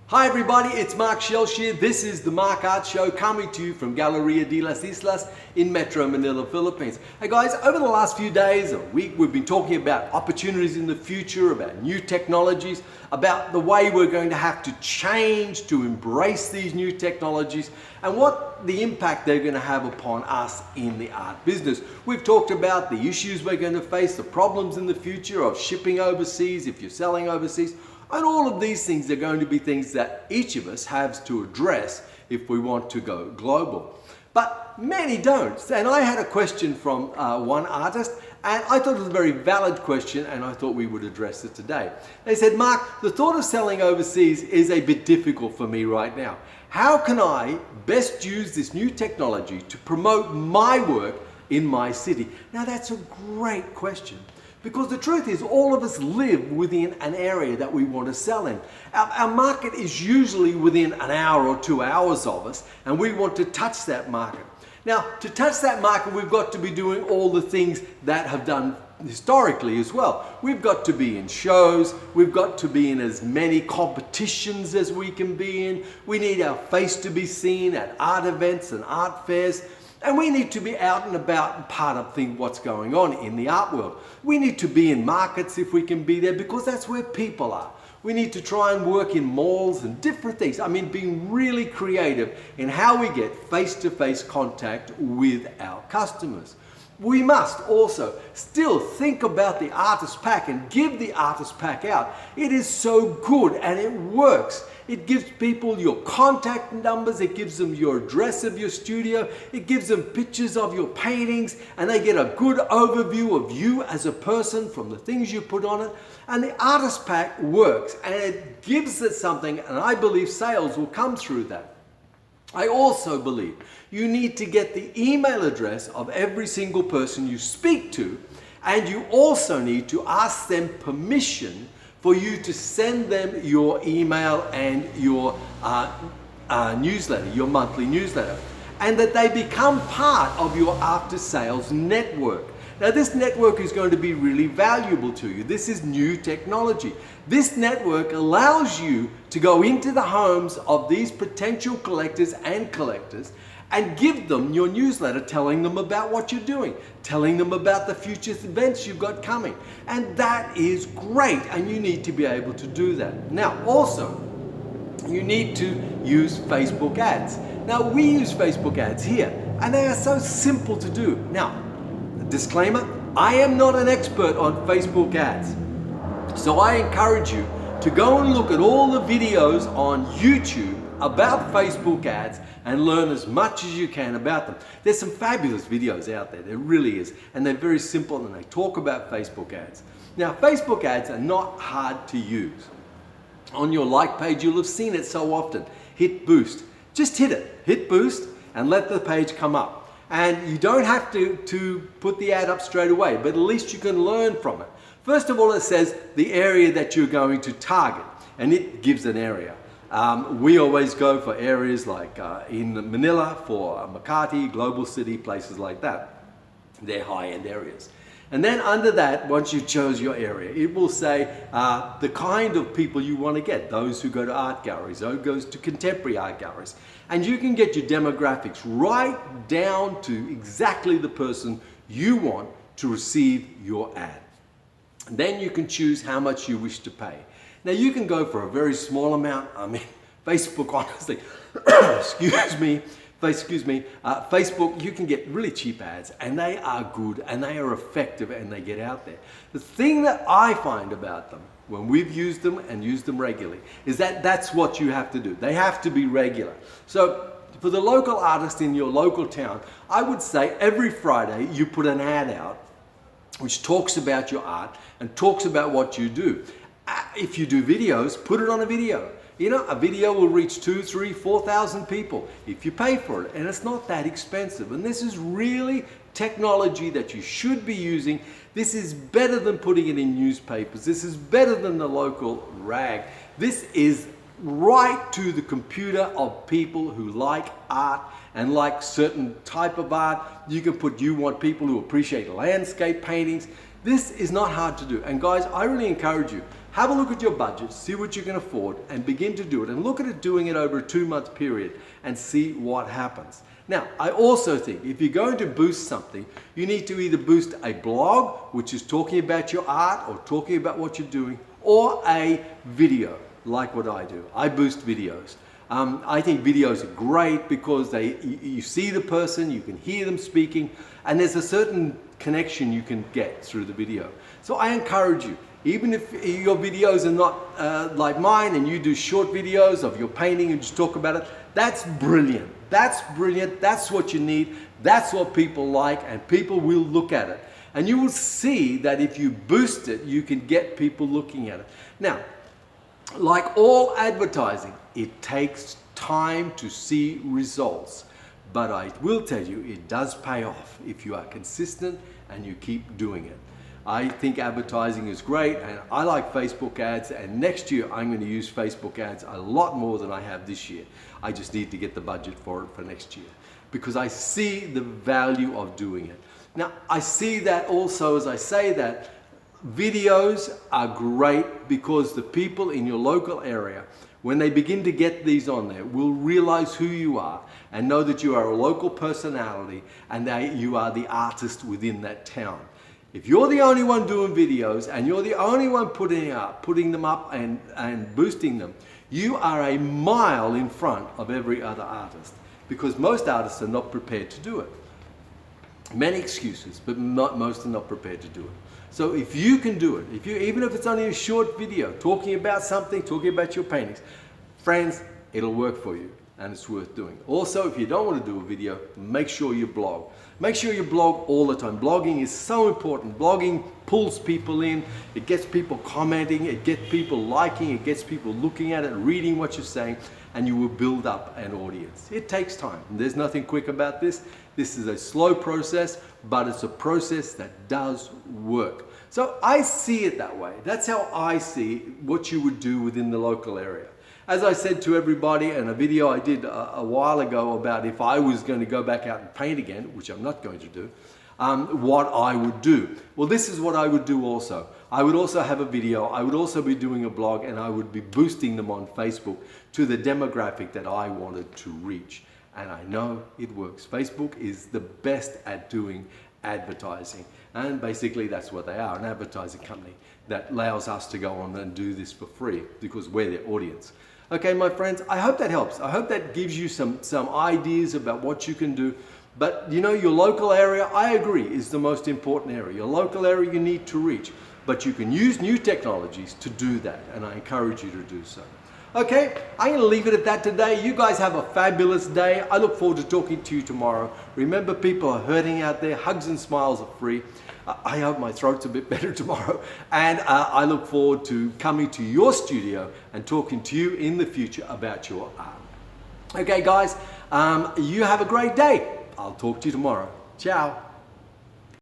Hi everybody, it's Mark Shellshear. This is the Mark Art Show coming to you from Galleria de las Islas in Metro Manila, Philippines. Hey guys, over the last few days, a week, we've been talking about opportunities in the future, about new technologies, about the way we're going to have to change to embrace these new technologies and what the impact they're going to have upon us in the art business. We've talked about the issues we're going to face, the problems in the future of shipping overseas, if you're selling overseas. And all of these things are going to be things that each of us has to address if we want to go global. But many don't. And I had a question from one artist, and I thought it was a very valid question, and I thought we would address it today. They said, Mark, the thought of selling overseas is a bit difficult for me right now. How can I best use this new technology to promote my work in my city? Now that's a great question. Because the truth is, all of us live within an area that we want to sell in. Our market is usually within an hour or 2 hours of us, and we want to touch that market. Now, to touch that market, we've got to be doing all the things that have done historically as well. We've got to be in shows, we've got to be in as many competitions as we can be in. We need our face to be seen at art events and art fairs. And we need to be out and about and part of what's going on in the art world. We need to be in markets if we can be there, because that's where people are. We need to try and work in malls and different things. I mean, being really creative in how we get face-to-face contact with our customers. We must also still think about the artist pack and give the artist pack out. It is so good and it works. It gives people your contact numbers, it gives them your address of your studio, it gives them pictures of your paintings, and they get a good overview of you as a person from the things you put on it. And the artist pack works, and it gives it something, and I believe sales will come through that. I also believe you need to get the email address of every single person you speak to, and you also need to ask them permission for you to send them your email and your newsletter, your monthly newsletter, and that they become part of your after-sales network. Now this network is going to be really valuable to you. This is new technology. This network allows you to go into the homes of these potential collectors and collectors and give them your newsletter, telling them about what you're doing, telling them about the future events you've got coming. And that is great, and you need to be able to do that. Now also, you need to use Facebook ads. Now we use Facebook ads here, and they are so simple to do. Now, disclaimer, I am not an expert on Facebook ads. So I encourage you to go and look at all the videos on YouTube about Facebook ads and learn as much as you can about them. There's some fabulous videos out there, there really is, and they're very simple and they talk about Facebook ads. Now Facebook ads are not hard to use. On your like page you'll have seen it so often. Hit boost, just hit it, hit boost and let the page come up. And you don't have to put the ad up straight away, but at least you can learn from it. First of all, it says the area that you're going to target, and it gives an area. We always go for areas like in Manila for Makati, Global City, places like that. They're high-end areas. And then under that, once you chose your area, it will say the kind of people you want to get, those who go to art galleries, those who go to contemporary art galleries. And you can get your demographics right down to exactly the person you want to receive your ad. And then you can choose how much you wish to pay. Now you can go for a very small amount. I mean, Facebook, honestly, Facebook, you can get really cheap ads, and they are good and they are effective and they get out there. The thing that I find about them when we've used them and used them regularly is that that's what you have to do. They have to be regular. So for the local artist in your local town, I would say every Friday you put an ad out which talks about your art and talks about what you do. If you do videos, put it on a video. You know, a video will reach 2,000, 3,000, 4,000 people if you pay for it, and it's not that expensive. And this is really technology that you should be using. This is better than putting it in newspapers. This is better than the local rag. This is right to the computer of people who like art and like certain type of art. You can put, you want people who appreciate landscape paintings. This is not hard to do. And guys, I really encourage you, have a look at your budget, see what you can afford, and begin to do it. And look at it doing it over a 2-month period and see what happens. Now, I also think if you're going to boost something, you need to either boost a blog, which is talking about your art or talking about what you're doing, or a video, like what I do. I boost videos. I think videos are great because you see the person, you can hear them speaking, and there's a certain connection you can get through the video. So I encourage you, even if your videos are not like mine and you do short videos of your painting and just talk about it, that's brilliant. That's brilliant. That's what you need. That's what people like, and people will look at it. And you will see that if you boost it, you can get people looking at it. Now, like all advertising, it takes time to see results. But I will tell you, it does pay off if you are consistent and you keep doing it. I think advertising is great, and I like Facebook ads, and next year I'm going to use Facebook ads a lot more than I have this year. I just need to get the budget for it for next year because I see the value of doing it. Now, I see that also, as I say that, videos are great because the people in your local area, when they begin to get these on there, will realize who you are and know that you are a local personality and that you are the artist within that town. If you're the only one doing videos and you're the only one putting them up and boosting them, you are a mile in front of every other artist because most artists are not prepared to do it. Many excuses, but most are not prepared to do it. So if you can do it, even if it's only a short video, talking about something, talking about your paintings, friends, it'll work for you and it's worth doing. Also, if you don't want to do a video, make sure you blog. Make sure you blog all the time. Blogging is so important. Blogging pulls people in, it gets people commenting, it gets people liking, it gets people looking at it, reading what you're saying, and you will build up an audience. It takes time. There's nothing quick about this. This is a slow process, but it's a process that does work. So I see it that way. That's how I see what you would do within the local area. As I said to everybody in a video I did a while ago about if I was going to go back out and paint again, which I'm not going to do, what I would do. Well, this is what I would do also. I would also have a video, I would also be doing a blog, and I would be boosting them on Facebook to the demographic that I wanted to reach. And I know it works. Facebook is the best at doing advertising. And basically that's what they are, an advertising company that allows us to go on and do this for free because we're their audience. Okay, my friends, I hope that helps. I hope that gives you some ideas about what you can do. But you know, your local area, I agree, is the most important area. Your local area you need to reach, but you can use new technologies to do that, and I encourage you to do so. Okay, I'm going to leave it at that today. You guys have a fabulous day. I look forward to talking to you tomorrow. Remember, people are hurting out there. Hugs and smiles are free. I hope my throat's a bit better tomorrow. And I look forward to coming to your studio and talking to you in the future about your art. Okay, guys, you have a great day. I'll talk to you tomorrow. Ciao.